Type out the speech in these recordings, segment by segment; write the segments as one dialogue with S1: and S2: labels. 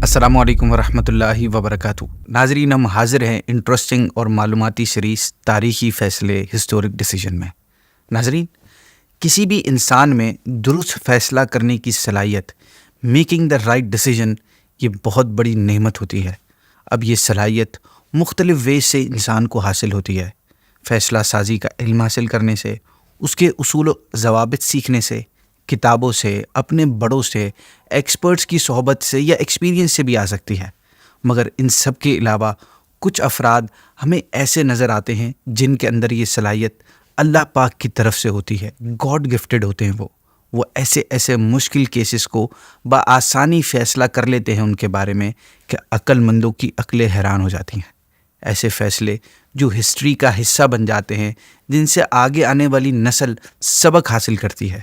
S1: السلام علیکم ورحمۃ اللہ وبرکاتہ۔ ناظرین، ہم حاضر ہیں انٹرسٹنگ اور معلوماتی سیریز تاریخی فیصلے ہسٹورک ڈیسیجن میں۔ ناظرین، کسی بھی انسان میں درست فیصلہ کرنے کی صلاحیت، میکنگ دا رائٹ ڈیسیجن، یہ بہت بڑی نعمت ہوتی ہے۔ اب یہ صلاحیت مختلف ویز سے انسان کو حاصل ہوتی ہے۔ فیصلہ سازی کا علم حاصل کرنے سے، اس کے اصول و ضوابط سیکھنے سے، کتابوں سے، اپنے بڑوں سے، ایکسپرٹس کی صحبت سے یا ایکسپیرینس سے بھی آ سکتی ہے۔ مگر ان سب کے علاوہ کچھ افراد ہمیں ایسے نظر آتے ہیں جن کے اندر یہ صلاحیت اللہ پاک کی طرف سے ہوتی ہے، گاڈ گفٹڈ ہوتے ہیں۔ وہ ایسے مشکل کیسز کو بآسانی فیصلہ کر لیتے ہیں ان کے بارے میں کہ عقل مندوں کی عقلیں حیران ہو جاتی ہیں۔ ایسے فیصلے جو ہسٹری کا حصہ بن جاتے ہیں، جن سے آگے آنے والی نسل سبق حاصل کرتی ہے۔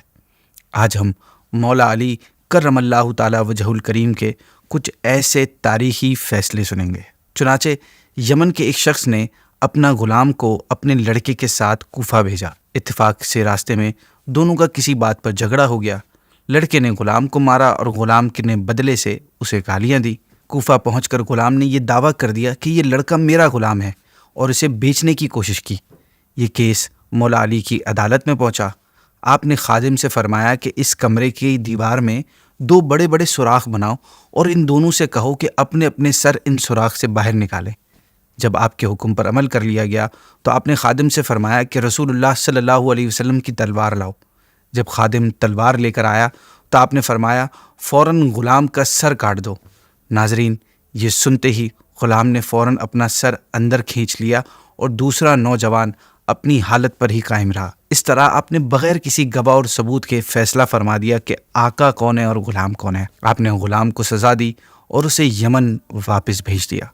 S1: آج ہم مولا علی کرم اللہ تعالی وجہ الکریم کے کچھ ایسے تاریخی فیصلے سنیں گے۔ چنانچہ یمن کے ایک شخص نے اپنا غلام کو اپنے لڑکے کے ساتھ کوفہ بھیجا۔ اتفاق سے راستے میں دونوں کا کسی بات پر جھگڑا ہو گیا۔ لڑکے نے غلام کو مارا اور غلام نے بدلے سے اسے گالیاں دی۔ کوفہ پہنچ کر غلام نے یہ دعویٰ کر دیا کہ یہ لڑکا میرا غلام ہے اور اسے بیچنے کی کوشش کی۔ یہ کیس مولا علی کی عدالت میں پہنچا۔ آپ نے خادم سے فرمایا کہ اس کمرے کی دیوار میں 2 بڑے بڑے سوراخ بناؤ اور ان دونوں سے کہو کہ اپنے اپنے سر ان سوراخ سے باہر نکالیں۔ جب آپ کے حکم پر عمل کر لیا گیا تو آپ نے خادم سے فرمایا کہ رسول اللہ صلی اللہ علیہ وسلم کی تلوار لاؤ۔ جب خادم تلوار لے کر آیا تو آپ نے فرمایا فوراً غلام کا سر کاٹ دو۔ ناظرین، یہ سنتے ہی غلام نے فوراً اپنا سر اندر کھینچ لیا اور دوسرا نوجوان اپنی حالت پر ہی قائم رہا۔ اس طرح آپ نے بغیر کسی گواہ اور ثبوت کے فیصلہ فرما دیا کہ آقا کون ہے اور غلام کون ہے۔ آپ نے غلام کو سزا دی اور اسے یمن واپس بھیج دیا۔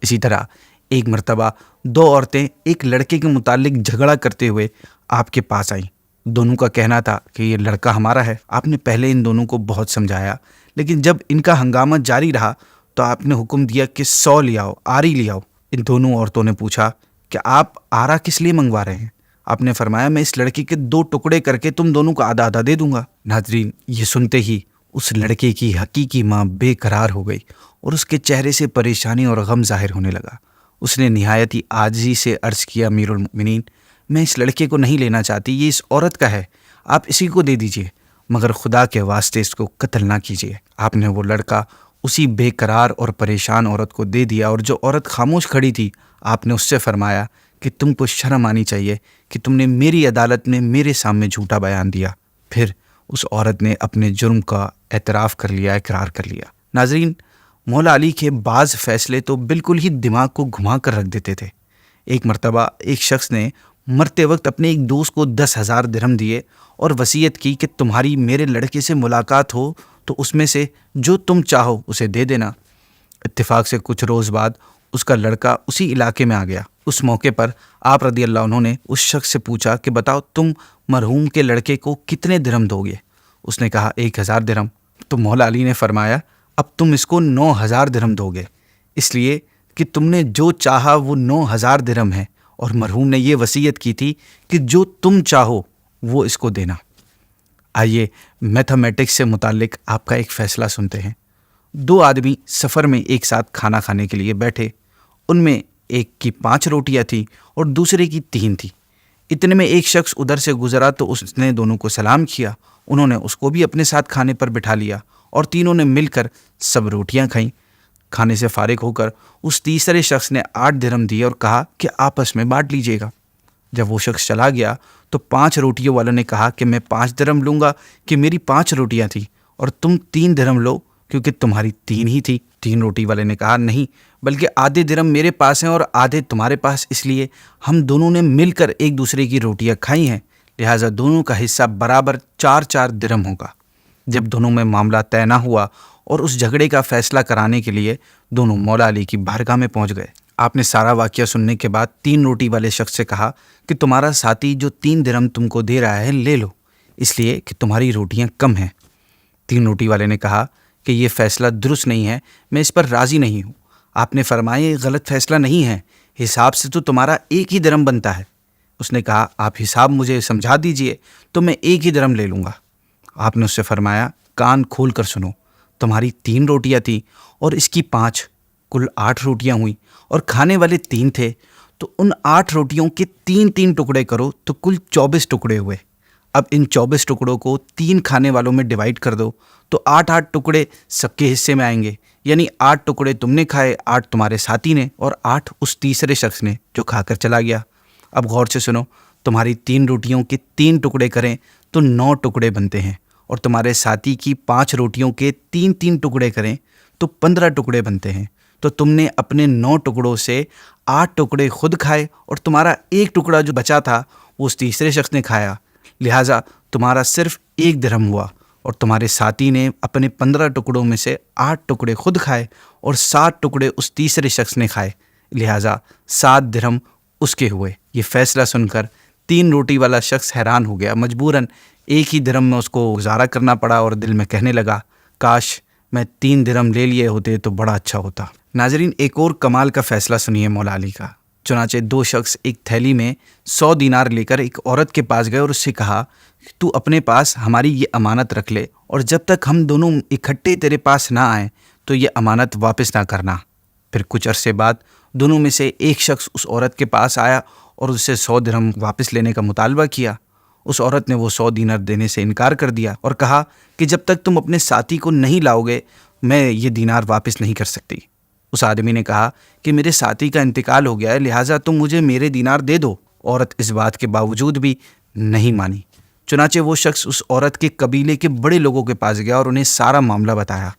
S1: اسی طرح ایک مرتبہ 2 عورتیں ایک لڑکے کے متعلق جھگڑا کرتے ہوئے آپ کے پاس آئیں۔ دونوں کا کہنا تھا کہ یہ لڑکا ہمارا ہے۔ آپ نے پہلے ان دونوں کو بہت سمجھایا، لیکن جب ان کا ہنگامہ جاری رہا تو آپ نے حکم دیا کہ 100 لے آؤ، آری لے آؤ۔ ان دونوں عورتوں نے پوچھا کہ آپ آرا کس لیے منگوا رہے ہیں؟ آپ نے فرمایا میں اس لڑکے کے 2 ٹکڑے کر کے تم دونوں کو آدھا آدھا دے دوں گا۔ ناظرین، یہ سنتے ہی اس لڑکے کی حقیقی ماں بے قرار ہو گئی اور اس کے چہرے سے پریشانی اور غم ظاہر ہونے لگا۔ اس نے نہایت ہی عاجزی سے عرض کیا، امیر المؤمنین، میں اس لڑکے کو نہیں لینا چاہتی، یہ اس عورت کا ہے، آپ اسی کو دے دیجئے، مگر خدا کے واسطے اس کو قتل نہ کیجیے۔ آپ نے وہ لڑکا اسی بے قرار اور پریشان عورت کو دے دیا، اور جو عورت خاموش کھڑی تھی آپ نے اس سے فرمایا کہ تم کو شرم آنی چاہیے کہ تم نے میری عدالت میں میرے سامنے جھوٹا بیان دیا۔ پھر اس عورت نے اپنے جرم کا اعتراف کر لیا، اقرار کر لیا۔ ناظرین، مولا علی کے بعض فیصلے تو بالکل ہی دماغ کو گھما کر رکھ دیتے تھے۔ ایک مرتبہ ایک شخص نے مرتے وقت اپنے ایک دوست کو 10,000 درہم دیے اور وصیت کی کہ تمہاری میرے لڑکے سے ملاقات ہو تو اس میں سے جو تم چاہو اسے دے دینا۔ اتفاق سے کچھ روز بعد اس کا لڑکا اسی علاقے میں آ گیا۔ اس موقع پر آپ رضی اللہ عنہ نے اس شخص سے پوچھا کہ بتاؤ تم مرحوم کے لڑکے کو کتنے درہم دو گے؟ اس نے کہا 1,000 درہم۔ تو مولا علی نے فرمایا اب تم اس کو 9,000 درہم دو گے، اس لیے کہ تم نے جو چاہا وہ 9,000 درہم ہے، اور مرحوم نے یہ وصیت کی تھی کہ جو تم چاہو وہ اس کو دینا۔ آئیے میتھمیٹکس سے متعلق آپ کا ایک فیصلہ سنتے ہیں۔ 2 آدمی سفر میں ایک ساتھ کھانا کھانے کے لیے بیٹھے۔ ان میں ایک کی 5 روٹیاں تھیں اور دوسرے کی 3 تھیں۔ اتنے میں ایک شخص ادھر سے گزرا تو اس نے دونوں کو سلام کیا۔ انہوں نے اس کو بھی اپنے ساتھ کھانے پر بٹھا لیا اور تینوں نے مل کر سب روٹیاں کھائیں۔ کھانے سے فارغ ہو کر اس تیسرے شخص نے 8 درہم دیے اور کہا کہ آپس میں بانٹ لیجیے گا۔ جب وہ شخص چلا گیا تو 5 روٹیوں والوں نے کہا کہ میں 5 درہم لوں گا کہ میری 5 روٹیاں تھیں، اور تم 3 درہم لو کیونکہ تمہاری 3 ہی تھی۔ 3 روٹی والے نے کہا نہیں، بلکہ آدھے درہم میرے پاس ہیں اور آدھے تمہارے پاس، اس لیے ہم دونوں نے مل کر ایک دوسرے کی روٹیاں کھائی ہیں، لہٰذا دونوں کا حصہ برابر 4 درہم ہوگا۔ جب دونوں میں معاملہ طے نہ ہوا اور اس جھگڑے کا فیصلہ کرانے کے لیے دونوں مولا علی کی بارگاہ میں پہنچ گئے۔ آپ نے سارا واقعہ سننے کے بعد 3 روٹی والے شخص سے کہا کہ تمہارا ساتھی جو 3 درہم تم کو دے رہا ہے لے لو، اس لیے کہ تمہاری روٹیاں کم ہیں۔ 3 روٹی والے نے کہا کہ یہ فیصلہ درست نہیں ہے، میں اس پر راضی نہیں ہوں۔ آپ نے فرمایا یہ غلط فیصلہ نہیں ہے، حساب سے تو تمہارا 1 ہی درہم بنتا ہے۔ اس نے کہا آپ حساب مجھے سمجھا دیجئے تو میں 1 ہی درہم لے لوں گا۔ آپ نے اس سے فرمایا کان کھول کر سنو، تمہاری 3 روٹیاں تھیں اور اس کی 5، کل 8 روٹیاں ہوئیں، اور کھانے والے 3 تھے، تو ان 8 روٹیوں کے 3 ٹکڑے کرو تو کل 24 ٹکڑے ہوئے۔ اب ان 24 ٹکڑوں کو 3 کھانے والوں میں ڈیوائڈ کر دو تو 8 ٹکڑے سب کے حصے میں آئیں گے، یعنی 8 ٹکڑے تم نے کھائے، 8 تمہارے ساتھی نے، اور 8 اس تیسرے شخص نے جو کھا کر چلا گیا۔ اب غور سے سنو، تمہاری 3 روٹیوں کے 3 ٹکڑے کریں تو 9 ٹکڑے بنتے ہیں، اور تمہارے ساتھی کی 5 روٹیوں کے 3 ٹکڑے کریں تو 15 ٹکڑے بنتے ہیں۔ تو تم نے اپنے 9 ٹکڑوں سے 8 ٹکڑے خود کھائے، اور تمہارا 1 ٹکڑا جو بچا تھا وہ اس تیسرے شخص نے کھایا، لہٰذا تمہارا صرف 1 درہم ہوا، اور تمہارے ساتھی نے اپنے 15 ٹکڑوں میں سے 8 ٹکڑے خود کھائے اور 7 ٹکڑے اس تیسرے شخص نے کھائے، لہٰذا 7 درہم اس کے ہوئے۔ یہ فیصلہ سن کر 3 روٹی والا شخص حیران ہو گیا، مجبوراً 1 ہی درہم میں اس کو گزارا کرنا پڑا، اور دل میں کہنے لگا کاش میں 3 درہم لے لیے ہوتے تو بڑا اچھا ہوتا۔ ناظرین، ایک اور کمال کا فیصلہ سنیے مولا علی کا۔ چنانچہ 2 شخص ایک تھیلی میں 100 دینار لے کر ایک عورت کے پاس گئے اور اس سے کہا کہ تو اپنے پاس ہماری یہ امانت رکھ لے، اور جب تک ہم دونوں اکٹھے تیرے پاس نہ آئیں تو یہ امانت واپس نہ کرنا۔ پھر کچھ عرصے بعد دونوں میں سے ایک شخص اس عورت کے پاس آیا اور اس سے 100 درہم واپس لینے کا مطالبہ کیا۔ اس عورت نے وہ 100 دینار دینے سے انکار کر دیا اور کہا کہ جب تک تم اپنے ساتھی کو نہیں لاؤ گے میں یہ دینار واپس نہیں کر سکتی۔ اس آدمی نے کہا کہ میرے ساتھی کا انتقال ہو گیا ہے، لہٰذا تم مجھے میرے دینار دے دو۔ عورت اس بات کے باوجود بھی نہیں مانی۔ چنانچہ وہ شخص اس عورت کے قبیلے کے بڑے لوگوں کے پاس گیا اور انہیں سارا معاملہ بتایا۔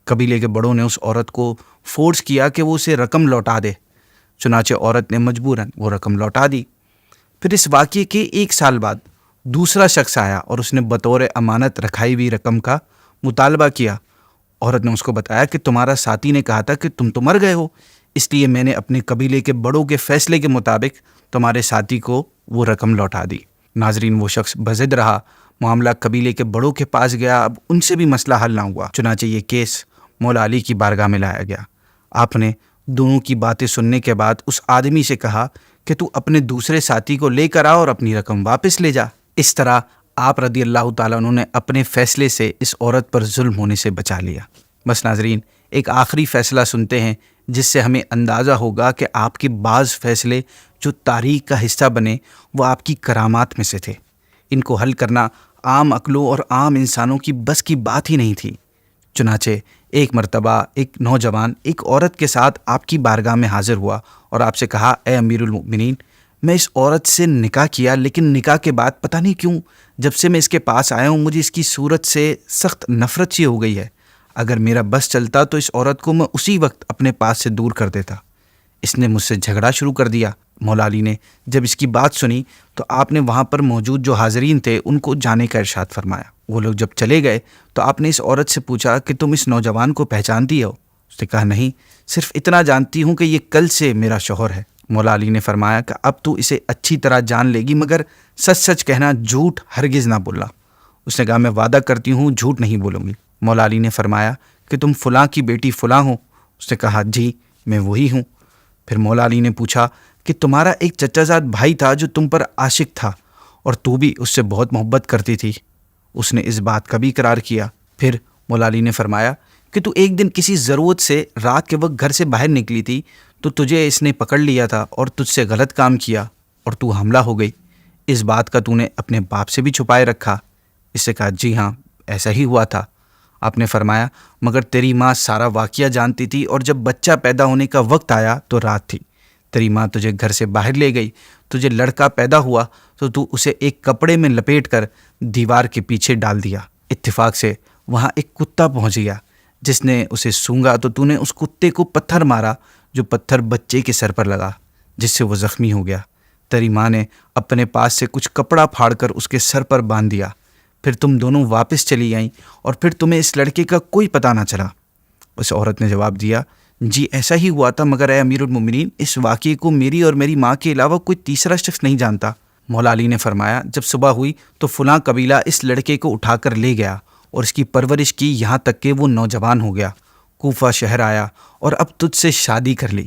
S1: قبیلے کے بڑوں نے اس عورت کو فورس کیا کہ وہ اسے رقم لوٹا دے، چنانچہ عورت نے مجبوراً وہ رقم لوٹا دی۔ پھر اس واقعے کے 1 سال بعد دوسرا شخص آیا اور اس نے بطور امانت رکھائی ہوئی رقم کا مطالبہ کیا۔ عورت نے اس کو بتایا کہ تمہارا ساتھی نے کہا تھا کہ تم تو مر گئے ہو، اس لیے میں نے اپنے قبیلے کے بڑوں کے فیصلے کے مطابق تمہارے ساتھی کو وہ رقم لوٹا دی۔ ناظرین، وہ شخص بضد رہا، معاملہ قبیلے کے بڑوں کے پاس گیا، اب ان سے بھی مسئلہ حل نہ ہوا، چنانچہ یہ کیس مولا علی کی بارگاہ میں لایا گیا۔ آپ نے دونوں کی باتیں سننے کے بعد اس آدمی سے کہا کہ تو اپنے دوسرے ساتھی کو لے کر آ اور اپنی رقم واپس لے جا۔ اس طرح آپ رضی اللہ تعالیٰ عنہ نے اپنے فیصلے سے اس عورت پر ظلم ہونے سے بچا لیا۔ بس ناظرین، ایک آخری فیصلہ سنتے ہیں جس سے ہمیں اندازہ ہوگا کہ آپ کے بعض فیصلے جو تاریخ کا حصہ بنے وہ آپ کی کرامات میں سے تھے۔ ان کو حل کرنا عام عقلوں اور عام انسانوں کی بس کی بات ہی نہیں تھی۔ چنانچہ ایک مرتبہ ایک نوجوان ایک عورت کے ساتھ آپ کی بارگاہ میں حاضر ہوا اور آپ سے کہا، اے امیر المؤمنین، میں اس عورت سے نکاح کیا، لیکن نکاح کے بعد پتہ نہیں کیوں جب سے میں اس کے پاس آیا ہوں مجھے اس کی صورت سے سخت نفرت سی ہو گئی ہے۔ اگر میرا بس چلتا تو اس عورت کو میں اسی وقت اپنے پاس سے دور کر دیتا۔ اس نے مجھ سے جھگڑا شروع کر دیا۔ مولا علی نے جب اس کی بات سنی تو آپ نے وہاں پر موجود جو حاضرین تھے ان کو جانے کا ارشاد فرمایا۔ وہ لوگ جب چلے گئے تو آپ نے اس عورت سے پوچھا کہ تم اس نوجوان کو پہچانتی ہو؟ اس نے کہا نہیں، صرف اتنا جانتی ہوں کہ یہ کل سے میرا شوہر ہے۔ مولا علی نے فرمایا کہ اب تو اسے اچھی طرح جان لے گی، مگر سچ سچ کہنا، جھوٹ ہرگز نہ بولنا۔ اس نے کہا میں وعدہ کرتی ہوں جھوٹ نہیں بولوں گی۔ مولا علی نے فرمایا کہ تم فلاں کی بیٹی فلاں ہو؟ اس نے کہا جی میں وہی ہوں۔ پھر مولا علی نے پوچھا کہ تمہارا ایک چچا زاد بھائی تھا جو تم پر عاشق تھا اور تو بھی اس سے بہت محبت کرتی تھی؟ اس نے اس بات کا بھی اقرار کیا۔ پھر مولا علی نے فرمایا کہ تو ایک دن کسی ضرورت سے رات کے وقت گھر سے باہر نکلی تھی تو تجھے اس نے پکڑ لیا تھا اور تجھ سے غلط کام کیا اور تو حاملہ ہو گئی، اس بات کا تو نے اپنے باپ سے بھی چھپائے رکھا؟ اس سے کہا جی ہاں ایسا ہی ہوا تھا۔ آپ نے فرمایا مگر تیری ماں سارا واقعہ جانتی تھی اور جب بچہ پیدا ہونے کا وقت آیا تو رات تھی، تیری ماں تجھے گھر سے باہر لے گئی، تجھے لڑکا پیدا ہوا تو اسے ایک کپڑے میں لپیٹ کر دیوار کے پیچھے ڈال دیا۔ اتفاق سے وہاں ایک کتا پہنچ گیا، جس نے اسے سونگھا تو نے اس کتے کو پتھر مارا، جو پتھر بچے کے سر پر لگا جس سے وہ زخمی ہو گیا۔ تیری ماں نے اپنے پاس سے کچھ کپڑا پھاڑ کر اس کے سر پر باندھ دیا، پھر تم دونوں واپس چلی آئیں اور پھر تمہیں اس لڑکے کا کوئی پتہ نہ چلا۔ اس عورت نے جواب دیا جی ایسا ہی ہوا تھا، مگر اے امیر المومنین اس واقعے کو میری اور میری ماں کے علاوہ کوئی تیسرا شخص نہیں جانتا۔ مولا علی نے فرمایا جب صبح ہوئی تو فلاں قبیلہ اس لڑکے کو اٹھا کر لے گیا اور اس کی پرورش کی یہاں تک کہ وہ نوجوان ہو گیا، کوفہ شہر آیا اور اب تجھ سے شادی کر لی۔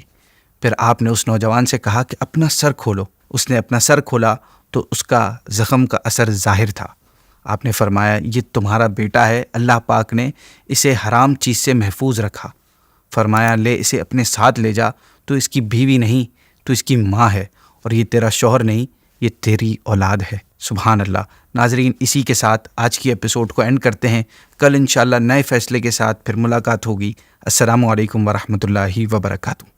S1: پھر آپ نے اس نوجوان سے کہا کہ اپنا سر کھولو۔ اس نے اپنا سر کھولا تو اس کا زخم کا اثر ظاہر تھا۔ آپ نے فرمایا یہ تمہارا بیٹا ہے، اللہ پاک نے اسے حرام چیز سے محفوظ رکھا، فرمایا لے اسے اپنے ساتھ لے جا، تو اس کی بیوی نہیں، تو اس کی ماں ہے، اور یہ تیرا شوہر نہیں، یہ تیری اولاد ہے۔ سبحان اللہ۔ ناظرین، اسی کے ساتھ آج کی ایپیسوڈ کو اینڈ کرتے ہیں۔ کل انشاءاللہ نئے فیصلے کے ساتھ پھر ملاقات ہوگی۔ السلام علیکم ورحمۃ اللہ وبرکاتہ۔